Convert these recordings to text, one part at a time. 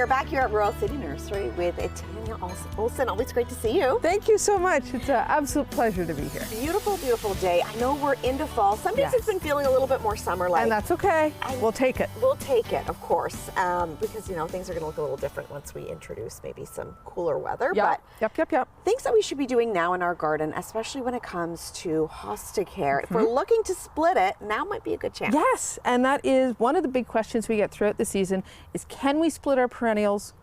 We are back here at Royal City Nursery with Tanya Olson. Always great to see you. Thank you so much. It's an absolute pleasure to be here. Beautiful, beautiful day. I know we're into fall. Some days it's been feeling a little bit more summer-like. And that's okay. We'll take it. We'll take it, of course, because, you know, things are going to look a little different once we introduce maybe some cooler weather. Yep. Yep. Things that we should be doing now in our garden, especially when it comes to hosta care. If we're looking to split it, now might be a good chance. Yes, and that is one of the big questions we get throughout the season is, can we split our perennials?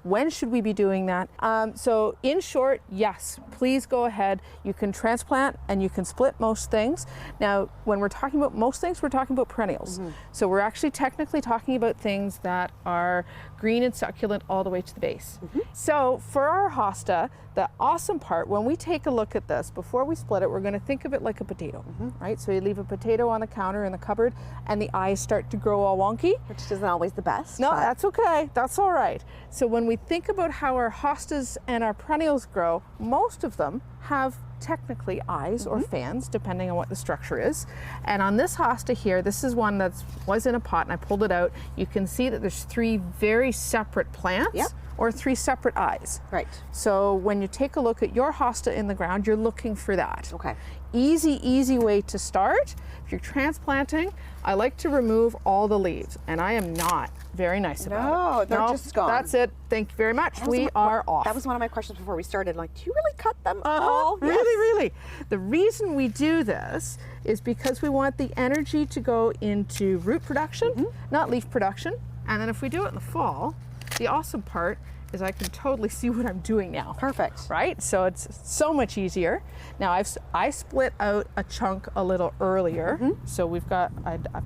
When should we be doing that? So in short, yes, please go ahead. You can transplant and you can split most things. Now, when we're talking about most things, we're talking about perennials. So we're actually technically talking about things that are green and succulent all the way to the base. So for our hosta, the awesome part, when we take a look at this, before we split it, we're going to think of it like a potato, right? So you leave a potato on the counter in the cupboard and the eyes start to grow all wonky. Which isn't always the best. No, that's okay. That's all right. So when we think about how our hostas and our perennials grow, most of them have technically eyes or fans, depending on what the structure is. And on this hosta here, this is one that was in a pot and I pulled it out. You can see that there's three very separate plants or three separate eyes. Right. So when you take a look at your hosta in the ground, you're looking for that. Okay. Easy way to start. If you're transplanting, I like to remove all the leaves, and I am not very nice about it. No, they're just gone. That's it. Thank you very much. We are off. That was one of my questions before we started. Like, do you really cut them all? Really. The reason we do this is because we want the energy to go into root production, not leaf production. And then if we do it in the fall, the awesome part is I can totally see what I'm doing now. Perfect. Right? So it's so much easier. Now I split out a chunk a little earlier. So I've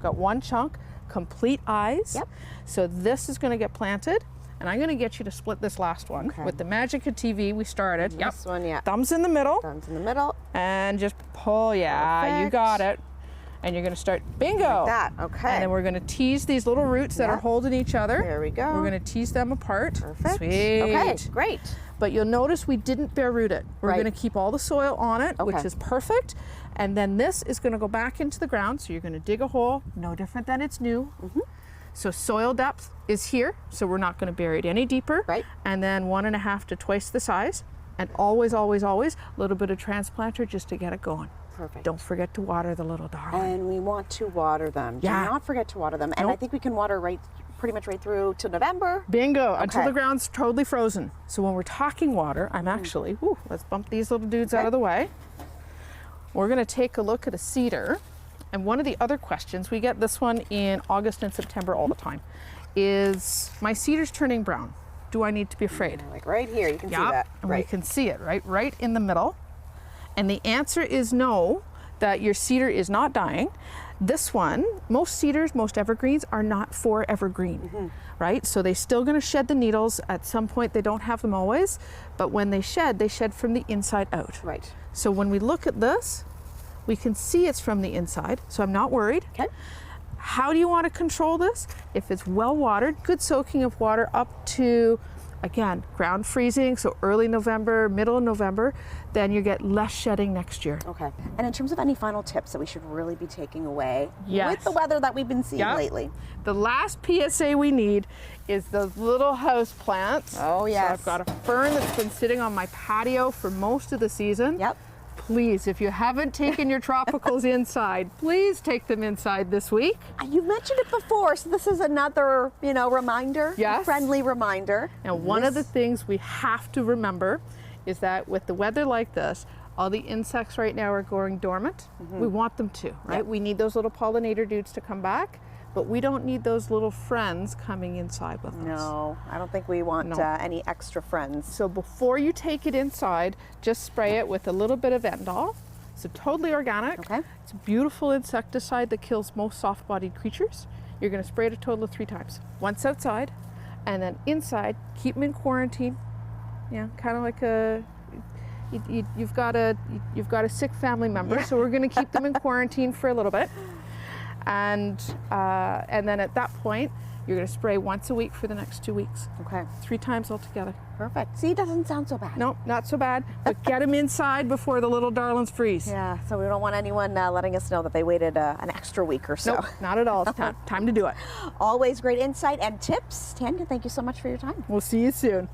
got one chunk, complete eyes. Yep. So this is going to get planted. And I'm going to get you to split this last one. With the magic of TV, we started. This one, Thumbs in the middle. Thumbs in the middle. And just pull. Perfect. You got it. And you're going to start, bingo. Like that, okay. And then we're going to tease these little roots that are holding each other. There we go. We're going to tease them apart. Perfect. Sweet. Okay, great. But you'll notice we didn't bare root it. We're going to keep all the soil on it, which is perfect. And then this is going to go back into the ground. So you're going to dig a hole, no different than it's new. So soil depth is here. So we're not going to bury it any deeper. Right. And then 1.5 to twice the size. And always, a little bit of transplanter just to get it going. Perfect. Don't forget to water the little darling. And we want to water them. Do not forget to water them. And I think we can water pretty much right through to November. Bingo, until the ground's totally frozen. So when we're talking water, I'm actually, let's bump these little dudes out of the way. We're gonna take a look at a cedar. And one of the other questions, we get this one in August and September all the time, is my cedar's turning brown. Do I need to be afraid? Like right here, you can see that. Right. You can see it, right in the middle. And the answer is no, that your cedar is not dying. This one, most cedars, most evergreens are not forever green, right? So they're still gonna shed the needles. At some point, they don't have them always, but when they shed from the inside out. Right. So when we look at this, we can see it's from the inside, so I'm not worried. Okay. How do you wanna control this? If it's well watered, good soaking of water up to, again, ground freezing, so early November, middle of November, then you get less shedding next year. Okay. And in terms of any final tips that we should really be taking away with the weather that we've been seeing lately? The last PSA we need is those little house plants. Oh, yes. So I've got a fern that's been sitting on my patio for most of the season. Yep. Please, if you haven't taken your tropicals inside, please take them inside this week. You mentioned it before, so this is another, reminder, a friendly reminder. And one of the things we have to remember is that with the weather like this, all the insects right now are going dormant. We want them to, right? Yep. We need those little pollinator dudes to come back, but we don't need those little friends coming inside with us. No, I don't think we want any extra friends. So before you take it inside, just spray it with a little bit of Endol. So totally organic. Okay. It's a beautiful insecticide that kills most soft-bodied creatures. You're going to spray it a total of 3 times. Once outside, and then inside, keep them in quarantine. Yeah, kind of like you've got a sick family member, so we're going to keep them in quarantine for a little bit. And then at that point, You're going to spray once a week for the next 2 weeks. Okay. 3 times altogether. Perfect. See, it doesn't sound so bad. No, not so bad. But get them inside before the little darlings freeze. Yeah, so we don't want anyone letting us know that they waited an extra week or so. Nope, not at all. It's time to do it. Always great insight and tips. Tanya, thank you so much for your time. We'll see you soon.